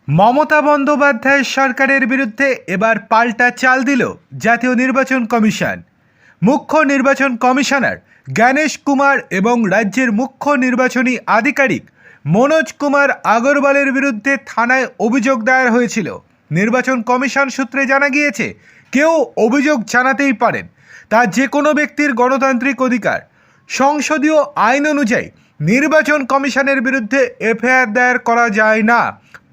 মমতা বন্দ্যোপাধ্যায় সরকারের বিরুদ্ধে এবার পাল্টা চাল দিল জাতীয় নির্বাচন কমিশন। মুখ্য নির্বাচন কমিশনার জ্ঞানেশ কুমার এবং রাজ্যের মুখ্য নির্বাচনী আধিকারিক মনোজ কুমার আগরওয়ালের বিরুদ্ধে থানায় অভিযোগ দায়ের হয়েছিল। নির্বাচন কমিশন সূত্রে জানা গিয়েছে, কেউ অভিযোগ জানাতেই পারেন, তা যে কোনো ব্যক্তির গণতান্ত্রিক অধিকার। সংসদীয় আইন অনুযায়ী নির্বাচন কমিশনের বিরুদ্ধে এফআইআর দায়ের করা যায় না।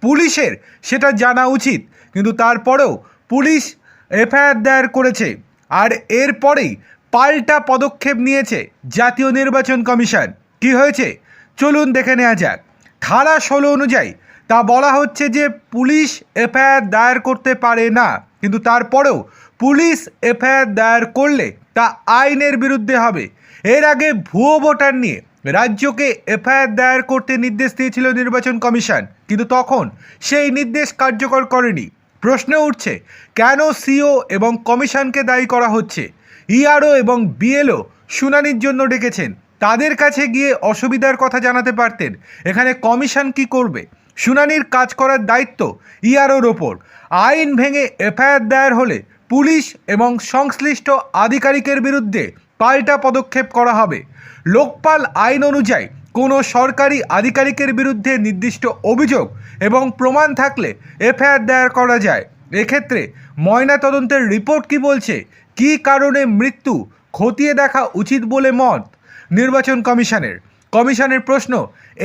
পুলিশের সেটা জানা উচিত, কিন্তু তারপরেও পুলিশ এফআইআর দায়ের করেছে। আর এরপরেই পাল্টা পদক্ষেপ নিয়েছে জাতীয় নির্বাচন কমিশন। কি হয়েছে চলুন দেখে নেওয়া যাক। ধারা 16 অনুযায়ী তা বলা হচ্ছে যে পুলিশ এফআইআর দায়ের করতে পারে না, কিন্তু তারপরেও পুলিশ এফআইআর দায়ের করলে তা আইনের বিরুদ্ধে হবে। এর আগে ভুয়ো ভোটার নিয়ে রাজ্যকে এফআইআর দায়ের করতে নির্দেশ দিয়েছিল নির্বাচন কমিশন, কিন্তু তখন সেই নির্দেশ কার্যকর করেনি। প্রশ্ন উঠছে, কেন সিও এবং কমিশনকে দায়ী করা হচ্ছে? ইআরও এবং বিএলও শুনানির জন্য ডেকেছেন, তাদের কাছে গিয়ে অসুবিধার কথা জানাতে পারতেন। এখানে কমিশন কি করবে? শুনানির কাজ করার দায়িত্ব ইআরওর ওপর। আইন ভেঙে এফআইআর দায়ের হলে পুলিশ এবং সংশ্লিষ্ট আধিকারিকের বিরুদ্ধে পাল্টা পদক্ষেপ করা হবে। লোকপাল আইন অনুযায়ী কোনো সরকারি আধিকারিকের বিরুদ্ধে নির্দিষ্ট অভিযোগ এবং প্রমাণ থাকলে এফআইআর দায়ের করা যায়। এক্ষেত্রে ময়নাতদন্তের রিপোর্ট কি বলছে, কী কারণে মৃত্যু, খতিয়ে দেখা উচিত বলে মত নির্বাচন কমিশনের প্রশ্ন,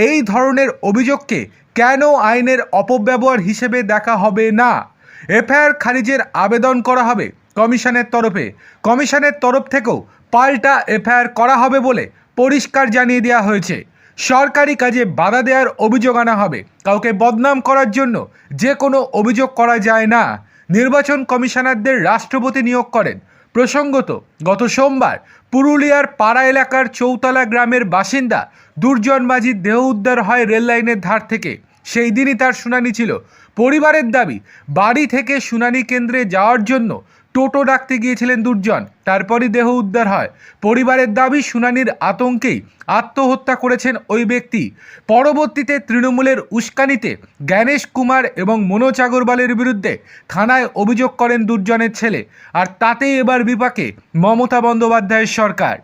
এই ধরনের অভিযোগকে কেন আইনের অপব্যবহার হিসেবে দেখা হবে না? এফআইআর খারিজের আবেদন করা হবে কমিশনের তরফ থেকেও পাল্টা এফআইআর করা হবে বলে পরিষ্কার জানিয়ে দেওয়া হয়েছে। সরকারি কাজে বাধা দেওয়ার অভিযোগ আনা হবে। কাউকে বদনাম করার জন্য যে কোনো অভিযোগ করা যায় না। নির্বাচন কমিশনারদের রাষ্ট্রপতি নিয়োগ করেন। প্রসঙ্গত, গত সোমবার পুরুলিয়ার পাড়া এলাকার চৌতলা গ্রামের বাসিন্দা দুর্জন মাঝির দেহ উদ্ধার হয় রেল লাইনের ধার থেকে। সেই দিনই তার শুনানি ছিল। পরিবারের দাবি, বাড়ি থেকে শুনানি কেন্দ্রে যাওয়ার জন্য টোটো ডাকতে গিয়েছিলেন দুর্জন, তারপরই দেহ উদ্ধার হয়। পরিবারের দাবি, শুনানির আতঙ্কেই আত্মহত্যা করেছেন ওই ব্যক্তি। পরবর্তীতে তৃণমূলের উস্কানিতে জ্ঞানেশ কুমার এবং মনোজ আগরওয়ালের বিরুদ্ধে থানায় অভিযোগ করেন দুর্জনের ছেলে। আর তাতেই এবার বিপাকে মমতা বন্দ্যোপাধ্যায়ের সরকার।